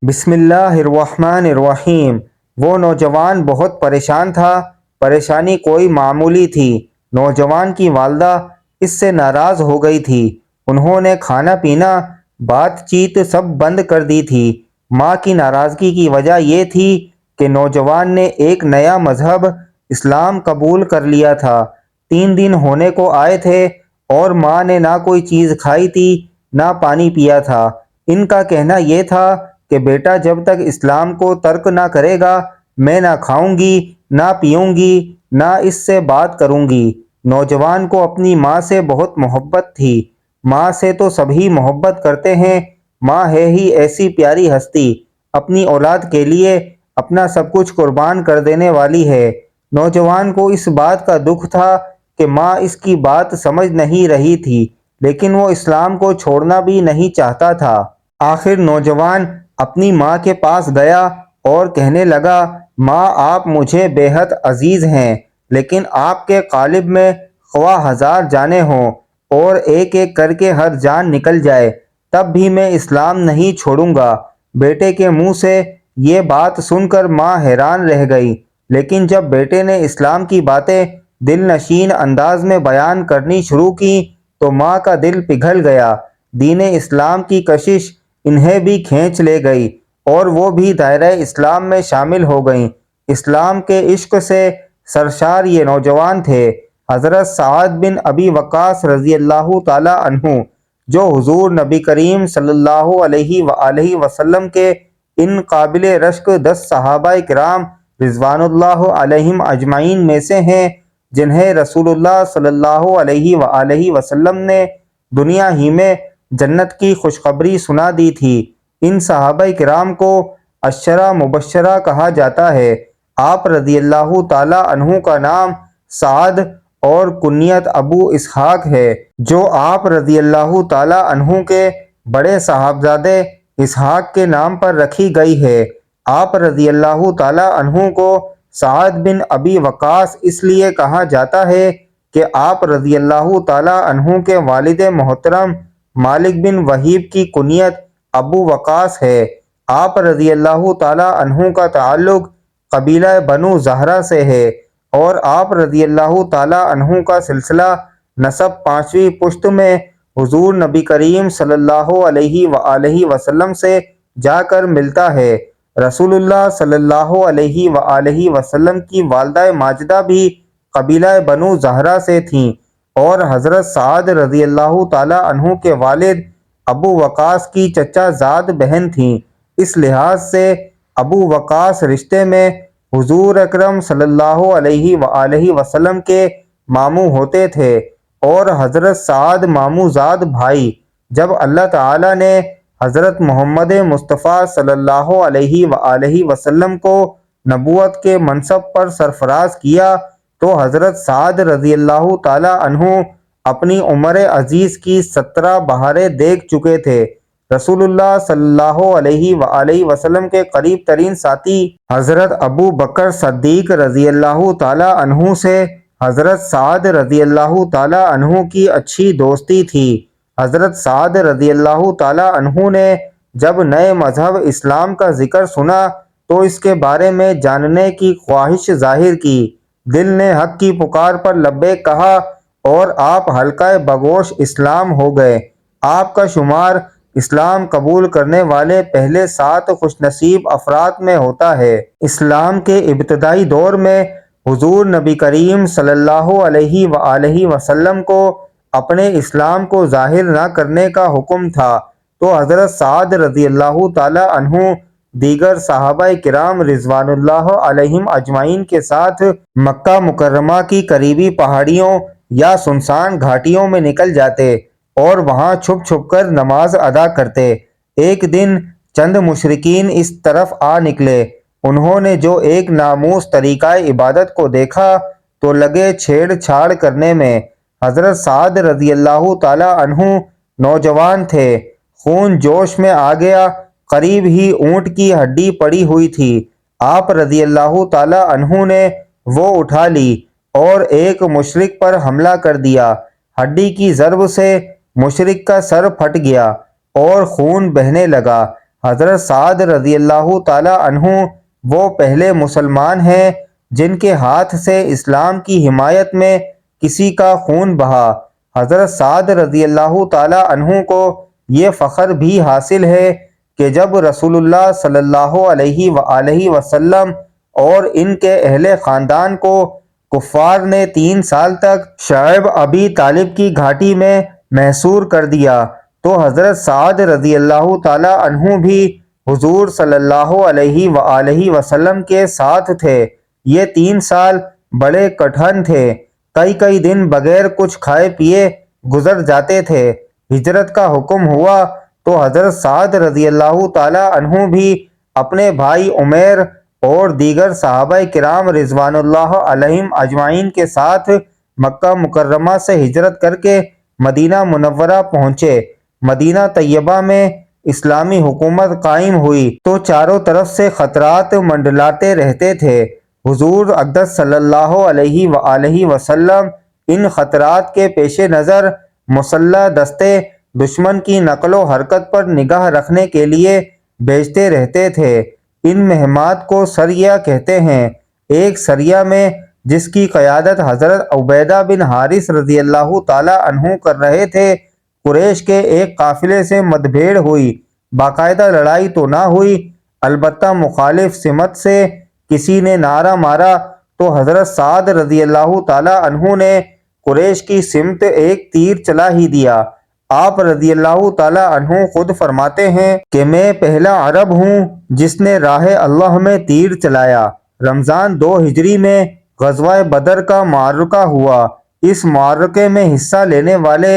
بسم اللہ الرحمن الرحیم۔ وہ نوجوان بہت پریشان تھا۔ پریشانی کوئی معمولی تھی۔ نوجوان کی والدہ اس سے ناراض ہو گئی تھی۔ انہوں نے کھانا پینا، بات چیت سب بند کر دی تھی۔ ماں کی ناراضگی کی وجہ یہ تھی کہ نوجوان نے ایک نیا مذہب اسلام قبول کر لیا تھا۔ 3 دن ہونے کو آئے تھے اور ماں نے نہ کوئی چیز کھائی تھی نہ پانی پیا تھا۔ ان کا کہنا یہ تھا کہ بیٹا جب تک اسلام کو ترک نہ کرے گا میں نہ کھاؤں گی، نہ پیوں گی، نہ اس سے بات کروں گی۔ نوجوان کو اپنی ماں سے بہت محبت تھی۔ ماں سے تو سبھی محبت کرتے ہیں، ماں ہے ہی ایسی پیاری ہستی، اپنی اولاد کے لیے اپنا سب کچھ قربان کر دینے والی ہے۔ نوجوان کو اس بات کا دکھ تھا کہ ماں اس کی بات سمجھ نہیں رہی تھی، لیکن وہ اسلام کو چھوڑنا بھی نہیں چاہتا تھا۔ آخر نوجوان اپنی ماں کے پاس گیا اور کہنے لگا، ماں آپ مجھے بے حد عزیز ہیں، لیکن آپ کے قالب میں خواہ 1000 جانیں ہوں اور ایک ایک کر کے ہر جان نکل جائے تب بھی میں اسلام نہیں چھوڑوں گا۔ بیٹے کے منہ سے یہ بات سن کر ماں حیران رہ گئی، لیکن جب بیٹے نے اسلام کی باتیں دل نشین انداز میں بیان کرنی شروع کی تو ماں کا دل پگھل گیا۔ دین اسلام کی کشش انہیں بھی کھینچ لے گئی اور وہ بھی دائرہ اسلام میں شامل ہو گئیں۔ اسلام کے عشق سے سرشار یہ نوجوان تھے حضرت سعد بن ابی وقاص رضی اللہ تعالی عنہ، جو حضور نبی کریم صلی اللہ علیہ وآلہ وسلم کے ان قابل رشک 10 صحابہ کرام رضوان اللہ علیہم اجمعین میں سے ہیں جنہیں رسول اللہ صلی اللہ علیہ وآلہ وسلم نے دنیا ہی میں جنت کی خوشخبری سنا دی تھی۔ ان صحابہ کرام کو عشرہ مبشرہ کہا جاتا ہے۔ آپ رضی اللہ تعالی عنہ کا نام سعد اور کنیت ابو اسحاق ہے، جو آپ رضی اللہ تعالی عنہ کے بڑے صاحبزادے اسحاق کے نام پر رکھی گئی ہے۔ آپ رضی اللہ تعالی عنہ کو سعد بن ابی وقاص اس لیے کہا جاتا ہے کہ آپ رضی اللہ تعالی عنہ کے والد محترم مالک بن وہیب کی کنیت ابو وقاص ہے۔ آپ رضی اللہ تعالی عنہ کا تعلق قبیلہ بنو زہرہ سے ہے اور آپ رضی اللہ تعالی عنہ کا سلسلہ نسب 5ویں پشت میں حضور نبی کریم صلی اللہ علیہ وآلہ وسلم سے جا کر ملتا ہے۔ رسول اللہ صلی اللہ علیہ وآلہ وسلم کی والدہ ماجدہ بھی قبیلہ بنو زہرہ سے تھیں اور حضرت سعد رضی اللہ تعالی عنہ کے والد ابو وقاص کی چچا زاد بہن تھیں۔ اس لحاظ سے ابو وقاص رشتے میں حضور اکرم صلی اللہ علیہ وآلہ وسلم کے ماموں ہوتے تھے اور حضرت سعد ماموں زاد بھائی۔ جب اللہ تعالی نے حضرت محمد مصطفیٰ صلی اللہ علیہ وآلہ وسلم کو نبوت کے منصب پر سرفراز کیا تو حضرت سعد رضی اللہ تعالی عنہ اپنی عمر عزیز کی 17 بہاریں دیکھ چکے تھے۔ رسول اللہ صلی اللہ علیہ وآلہ وسلم کے قریب ترین ساتھی حضرت ابو بکر صدیق رضی اللہ تعالی عنہ سے حضرت سعد رضی اللہ تعالی عنہ کی اچھی دوستی تھی۔ حضرت سعد رضی اللہ تعالی عنہ نے جب نئے مذہب اسلام کا ذکر سنا تو اس کے بارے میں جاننے کی خواہش ظاہر کی۔ دل نے حق کی پکار پر لبیک کہا اور آپ حلقہ بگوش اسلام ہو گئے۔ آپ کا شمار اسلام قبول کرنے والے پہلے 7 خوش نصیب افراد میں ہوتا ہے۔ اسلام کے ابتدائی دور میں حضور نبی کریم صلی اللہ علیہ وآلہ وسلم کو اپنے اسلام کو ظاہر نہ کرنے کا حکم تھا تو حضرت سعد رضی اللہ تعالی عنہ دیگر صحابہ کرام رضوان اللہ علیہم اجمعین کے ساتھ مکہ مکرمہ کی قریبی پہاڑیوں یا سنسان گھاٹیوں میں نکل جاتے اور وہاں چھپ چھپ کر نماز ادا کرتے۔ ایک دن چند مشرکین اس طرف آ نکلے۔ انہوں نے جو ایک ناموس طریقہ عبادت کو دیکھا تو لگے چھیڑ چھاڑ کرنے میں۔ حضرت سعد رضی اللہ تعالی عنہ نوجوان تھے، خون جوش میں آ گیا۔ قریب ہی اونٹ کی ہڈی پڑی ہوئی تھی۔ آپ رضی اللہ تعالی عنہ نے وہ اٹھا لی اور ایک مشرک پر حملہ کر دیا۔ ہڈی کی ضرب سے مشرک کا سر پھٹ گیا اور خون بہنے لگا۔ حضرت سعد رضی اللہ تعالی عنہ وہ پہلے مسلمان ہیں جن کے ہاتھ سے اسلام کی حمایت میں کسی کا خون بہا۔ حضرت سعد رضی اللہ تعالی عنہ کو یہ فخر بھی حاصل ہے کہ جب رسول اللہ صلی اللہ علیہ وآلہ وسلم اور ان کے اہل خاندان کو کفار نے 3 سال تک شعیب ابی طالب کی گھاٹی میں محصور کر دیا تو حضرت سعد رضی اللہ تعالی عنہ بھی حضور صلی اللہ علیہ وآلہ وسلم کے ساتھ تھے۔ یہ 3 سال بڑے کٹھن تھے، کئی دن بغیر کچھ کھائے پیے گزر جاتے تھے۔ ہجرت کا حکم ہوا تو حضرت سعد رضی اللہ تعالی عنہ بھی اپنے بھائی عمیر اور دیگر صحابہ کرام رضوان اللہ علیہم اجمعین کے ساتھ مکہ مکرمہ سے ہجرت کر کے مدینہ منورہ پہنچے۔ مدینہ طیبہ میں اسلامی حکومت قائم ہوئی تو چاروں طرف سے خطرات منڈلاتے رہتے تھے۔ حضور اقدس صلی اللہ علیہ وآلہ وسلم ان خطرات کے پیش نظر مسلح دستے دشمن کی نقل و حرکت پر نگاہ رکھنے کے لیے بھیجتے رہتے تھے۔ ان مہمات کو سریہ کہتے ہیں۔ ایک سریہ میں جس کی قیادت حضرت عبیدہ بن حارث رضی اللہ تعالی عنہ کر رہے تھے، قریش کے ایک قافلے سے مدبھیڑ ہوئی۔ باقاعدہ لڑائی تو نہ ہوئی، البتہ مخالف سمت سے کسی نے نعرہ مارا تو حضرت سعد رضی اللہ تعالی عنہ نے قریش کی سمت ایک تیر چلا ہی دیا۔ آپ رضی اللہ تعالی عنہ خود فرماتے ہیں کہ میں پہلا عرب ہوں جس نے راہ اللہ میں تیر چلایا۔ رمضان 2 ہجری میں غزوہ بدر کا معرکہ ہوا۔ اس معرکے میں حصہ لینے والے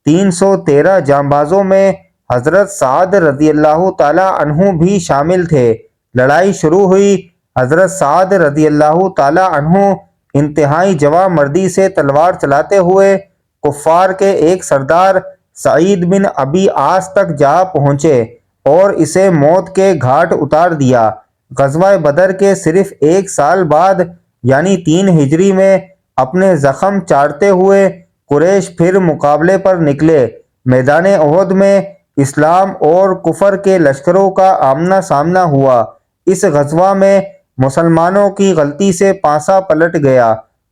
313 جانبازوں میں حضرت سعد رضی اللہ تعالی عنہ بھی شامل تھے۔ لڑائی شروع ہوئی۔ حضرت سعد رضی اللہ تعالی عنہ انتہائی جواں مردی سے تلوار چلاتے ہوئے کفار کے ایک سردار سعید بن ابی عاص تک جا پہنچے اور اسے موت کے گھاٹ اتار دیا۔ غزوہ بدر کے صرف 1 سال بعد یعنی 3 ہجری میں اپنے زخم چاٹتے ہوئے قریش پھر مقابلے پر نکلے۔ میدان احد میں اسلام اور کفر کے لشکروں کا آمنا سامنا ہوا۔ اس غزوہ میں مسلمانوں کی غلطی سے پانسا پلٹ گیا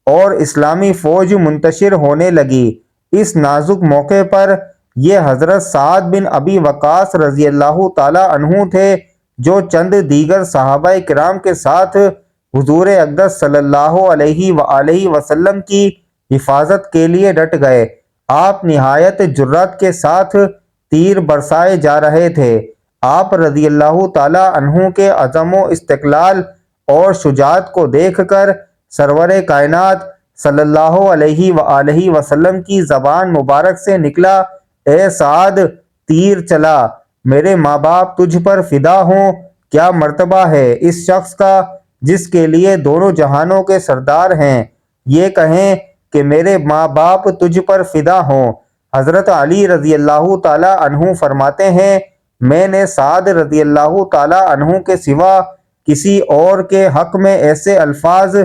اور اسلامی فوج منتشر ہونے لگی۔ اس نازک موقع پر یہ حضرت سعد بن ابی وقاص رضی اللہ تعالی عنہ تھے جو چند دیگر صحابہ کرام کے ساتھ حضور اقدس صلی اللہ علیہ وآلہ وسلم کی حفاظت کے لیے ڈٹ گئے۔ آپ نہایت جرات کے ساتھ تیر برسائے جا رہے تھے۔ آپ رضی اللہ تعالی عنہ کے عزم و استقلال اور شجاعت کو دیکھ کر سرور کائنات صلی اللہ علیہ وآلہ وسلم کی زبان مبارک سے نکلا، اے سعد تیر چلا، میرے ماں باپ تجھ پر فدا ہوں۔ کیا مرتبہ ہے اس شخص کا جس کے لیے دونوں جہانوں کے سردار ہیں، یہ کہیں کہ میرے ماں باپ تجھ پر فدا ہوں۔ حضرت علی رضی اللہ تعالی عنہ فرماتے ہیں میں نے سعد رضی اللہ تعالی عنہ کے سوا کسی اور کے حق میں ایسے الفاظ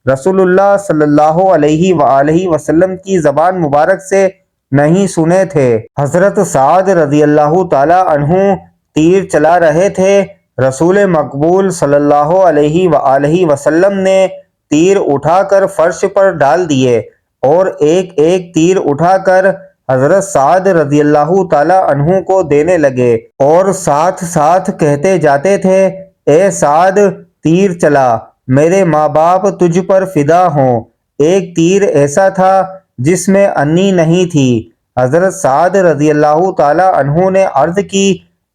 رسول اللہ صلی اللہ علیہ وآلہ وسلم کی زبان مبارک سے نہیں سنے تھے۔ حضرت سعد رضی اللہ تعالی عنہ تیر چلا رہے تھے۔ رسول مقبول صلی اللہ علیہ وآلہ وسلم نے تیر اٹھا کر فرش پر ڈال دیے اور ایک ایک تیر اٹھا کر حضرت سعد رضی اللہ تعالی عنہ کو دینے لگے اور ساتھ ساتھ کہتے جاتے تھے، اے سعد تیر چلا، میرے ماں باپ تجھ پر فدا ہوں۔ ایک تیر ایسا تھا جس میں انی نہیں تھی۔ حضرت سعد رضی اللہ تعالی عنہ نے عرض کی،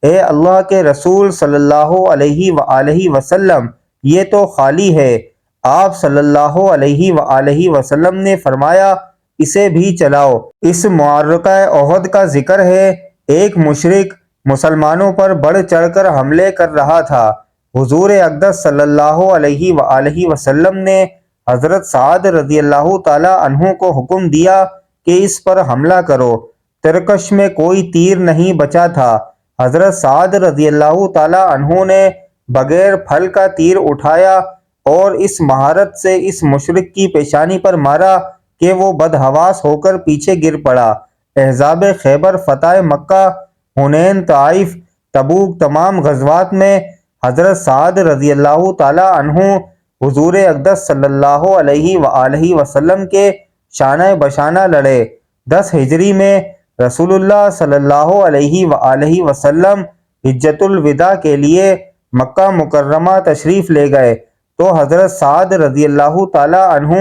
اے اللہ کے رسول صلی اللہ علیہ وآلہ وسلم، یہ تو خالی ہے۔ آپ صلی اللہ علیہ وآلہ وسلم نے فرمایا، اسے بھی چلاؤ۔ اس معرکہ احد کا ذکر ہے۔ ایک مشرک مسلمانوں پر بڑھ چڑھ کر حملے کر رہا تھا۔ حضور اقدس صلی اللہ علیہ وآلہ وسلم نے حضرت سعد رضی اللہ تعالی عنہ کو حکم دیا کہ اس پر حملہ کرو۔ ترکش میں کوئی تیر نہیں بچا تھا۔ حضرت سعد رضی اللہ تعالی عنہ نے بغیر پھل کا تیر اٹھایا اور اس مہارت سے اس مشرک کی پیشانی پر مارا کہ وہ بدحواس ہو کر پیچھے گر پڑا۔ احزاب خیبر، فتح مکہ، حنین، طائف، تبوک تمام غزوات میں حضرت سعد رضی اللہ تعالی عنہ حضور اقدس صلی اللہ علیہ وآلہ وسلم کے شانہ بشانہ لڑے۔ 10 ہجری میں رسول اللہ صلی اللہ علیہ وآلہ وسلم حجۃ الوداع کے لیے مکہ مکرمہ تشریف لے گئے تو حضرت سعد رضی اللہ تعالی عنہ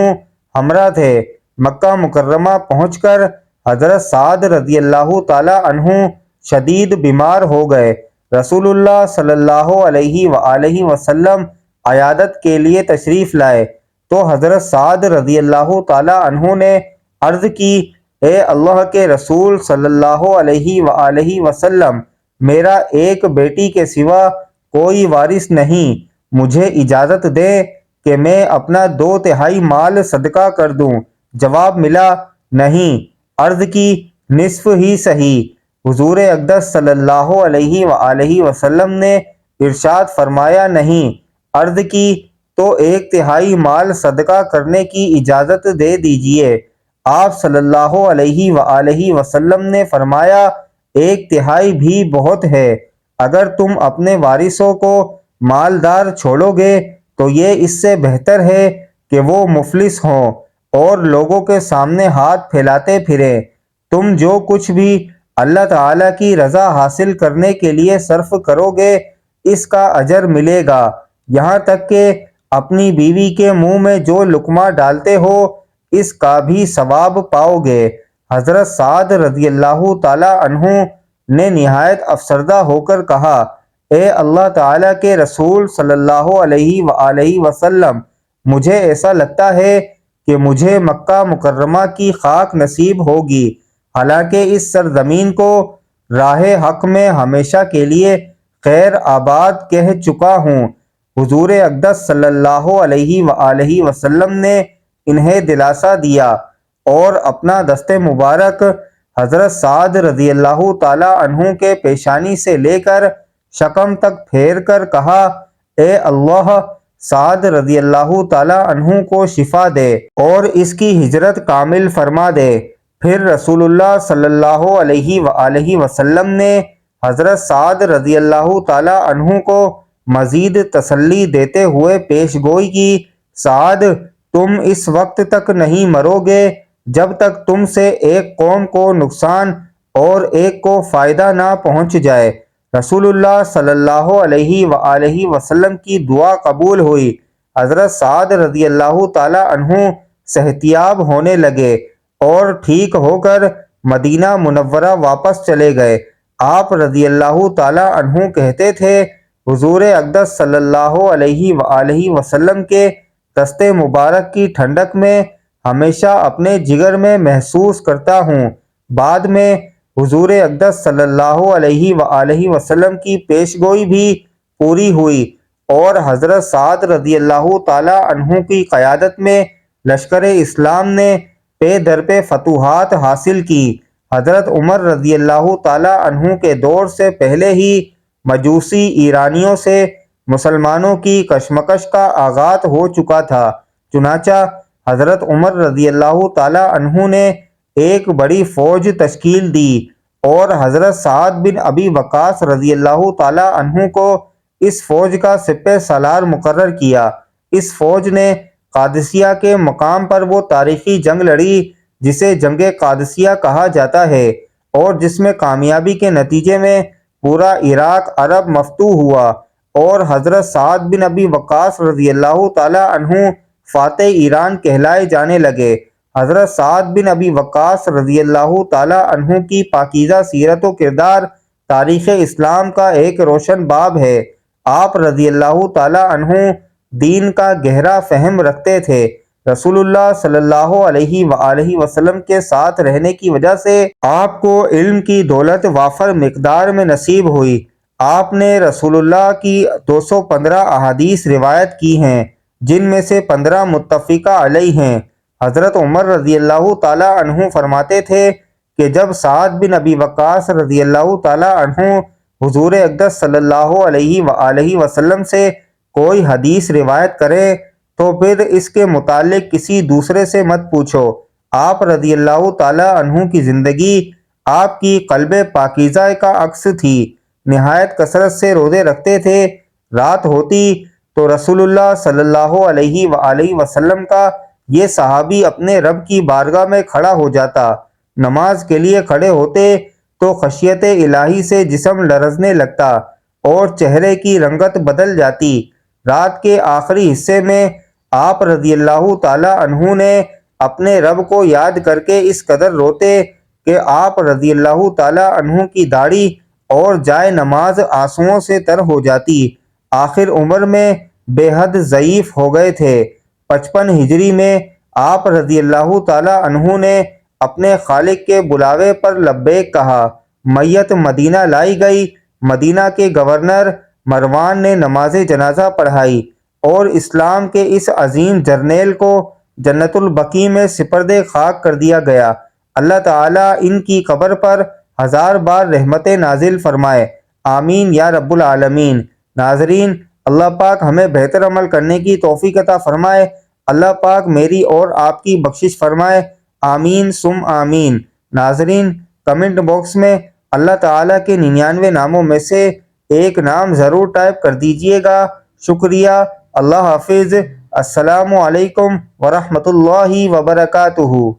ہمراہ تھے۔ مکہ مکرمہ پہنچ کر حضرت سعد رضی اللہ تعالی عنہ شدید بیمار ہو گئے۔ رسول اللہ صلی اللہ علیہ وآلہ وسلم عیادت کے لیے تشریف لائے تو حضرت سعد رضی اللہ تعالی عنہ نے عرض کی، اے اللہ کے رسول صلی اللہ علیہ وآلہ وسلم، میرا ایک بیٹی کے سوا کوئی وارث نہیں، مجھے اجازت دیں کہ میں اپنا 2/3 مال صدقہ کر دوں۔ جواب ملا، نہیں۔ عرض کی، نصف ہی صحیح۔ حضور اقدس صلی اللہ علیہ وآلہ وسلم نے ارشاد فرمایا، نہیں۔ عرض کی، تو 1/3 مال صدقہ کرنے کی اجازت دے دیجئے۔ آپ صلی اللہ علیہ وآلہ وسلم نے فرمایا، 1/3 بھی بہت ہے۔ اگر تم اپنے وارثوں کو مالدار چھوڑو گے تو یہ اس سے بہتر ہے کہ وہ مفلس ہوں اور لوگوں کے سامنے ہاتھ پھیلاتے پھریں۔ تم جو کچھ بھی اللہ تعالیٰ کی رضا حاصل کرنے کے لیے صرف کرو گے اس کا اجر ملے گا، یہاں تک کہ اپنی بیوی کے منہ میں جو لقمہ ڈالتے ہو اس کا بھی ثواب پاؤ گے۔ حضرت سعد رضی اللہ تعالی عنہ نے نہایت افسردہ ہو کر کہا، اے اللہ تعالیٰ کے رسول صلی اللہ علیہ وآلہ وسلم، مجھے ایسا لگتا ہے کہ مجھے مکہ مکرمہ کی خاک نصیب ہوگی، حالانکہ اس سرزمین کو راہ حق میں ہمیشہ کے لیے خیر آباد کہہ چکا ہوں۔ حضور اقدس صلی اللہ علیہ وآلہ وسلم نے انہیں دلاسا دیا اور اپنا دست مبارک حضرت سعد رضی اللہ تعالی عنہ کے پیشانی سے لے کر شکم تک پھیر کر کہا، اے اللہ، سعد رضی اللہ تعالی عنہ کو شفا دے اور اس کی ہجرت کامل فرما دے۔ پھر رسول اللہ صلی اللہ علیہ وآلہ وسلم نے حضرت سعد رضی اللہ تعالی عنہ کو مزید تسلی دیتے ہوئے پیش گوئی کی، سعد، تم اس وقت تک نہیں مرو گے جب تک تم سے ایک قوم کو نقصان اور ایک کو فائدہ نہ پہنچ جائے۔ رسول اللہ صلی اللہ علیہ وآلہ وسلم کی دعا قبول ہوئی۔ حضرت سعد رضی اللہ تعالی عنہ صحتیاب ہونے لگے اور ٹھیک ہو کر مدینہ منورہ واپس چلے گئے۔ آپ رضی اللہ تعالی عنہ کہتے تھے، حضور اقدس صلی اللہ علیہ وآلہ وسلم کے دست مبارک کی ٹھنڈک میں ہمیشہ اپنے جگر میں محسوس کرتا ہوں۔ بعد میں حضور اقدس صلی اللہ علیہ وآلہ وسلم کی پیش گوئی بھی پوری ہوئی اور حضرت سعد رضی اللہ تعالی عنہ کی قیادت میں لشکر اسلام نے پے در پہ فتوحات حاصل کی۔ حضرت عمر رضی اللہ تعالی عنہ کے دور سے پہلے ہی مجوسی ایرانیوں سے مسلمانوں کی کشمکش کا آغاز ہو چکا تھا، چنانچہ حضرت عمر رضی اللہ تعالی عنہ نے ایک بڑی فوج تشکیل دی اور حضرت سعد بن ابی وقاص رضی اللہ تعالی عنہ کو اس فوج کا سپہ سالار مقرر کیا۔ اس فوج نے قادسیہ کے مقام پر وہ تاریخی جنگ لڑی جسے جنگ قادسیہ کہا جاتا ہے اور جس میں کامیابی کے نتیجے میں پورا عراق عرب مفتوح ہوا اور حضرت سعد بن ابی وقاص رضی اللہ تعالی عنہ فاتح ایران کہلائے جانے لگے۔ حضرت سعد بن ابی وقاص رضی اللہ تعالی عنہ کی پاکیزہ سیرت و کردار تاریخ اسلام کا ایک روشن باب ہے۔ آپ رضی اللہ تعالی عنہ دین کا گہرا فہم رکھتے تھے۔ رسول اللہ صلی اللہ علیہ وآلہ وسلم کے ساتھ رہنے کی وجہ سے آپ کو علم کی دولت وافر مقدار میں نصیب ہوئی۔ آپ نے رسول اللہ کی 215 احادیث روایت کی ہیں جن میں سے 15 متفقہ علیہ ہیں۔ حضرت عمر رضی اللہ تعالی عنہ فرماتے تھے کہ جب سعد بن ابی وقاص رضی اللہ تعالی عنہ حضور اقدس صلی اللہ علیہ وآلہ وسلم سے کوئی حدیث روایت کریں تو پھر اس کے متعلق کسی دوسرے سے مت پوچھو۔ آپ رضی اللہ تعالی عنہ کی زندگی آپ کی قلب پاکیزہ کا عکس تھی۔ نہایت کثرت سے روزے رکھتے تھے۔ رات ہوتی تو رسول اللہ صلی اللہ علیہ وآلہ وسلم کا یہ صحابی اپنے رب کی بارگاہ میں کھڑا ہو جاتا۔ نماز کے لیے کھڑے ہوتے تو خشیت الہی سے جسم لرزنے لگتا اور چہرے کی رنگت بدل جاتی۔ رات کے آخری حصے میں آپ رضی اللہ تعالی عنہ نے اپنے رب کو یاد کر کے اس قدر روتے کہ آپ رضی اللہ تعالی عنہ کی داڑھی اور جائے نماز آنسوؤں سے تر ہو جاتی۔ آخر عمر میں بے حد ضعیف ہو گئے تھے۔ 55 ہجری میں آپ رضی اللہ تعالی عنہ نے اپنے خالق کے بلاوے پر لبیک کہا۔ میت مدینہ لائی گئی۔ مدینہ کے گورنر مروان نے نماز جنازہ پڑھائی اور اسلام کے اس عظیم جرنیل کو جنت البقیع میں سپرد خاک کر دیا گیا۔ اللہ تعالیٰ ان کی قبر پر 1000 بار رحمت نازل فرمائے، آمین یا رب العالمین۔ ناظرین، اللہ پاک ہمیں بہتر عمل کرنے کی توفیق عطا فرمائے۔ اللہ پاک میری اور آپ کی بخشش فرمائے، آمین ثم آمین۔ ناظرین، کمنٹ باکس میں اللہ تعالیٰ کے 99 ناموں میں سے ایک نام ضرور ٹائپ کر دیجئے گا۔ شکریہ۔ اللہ حافظ۔ السلام علیکم ورحمۃ اللہ وبرکاتہ۔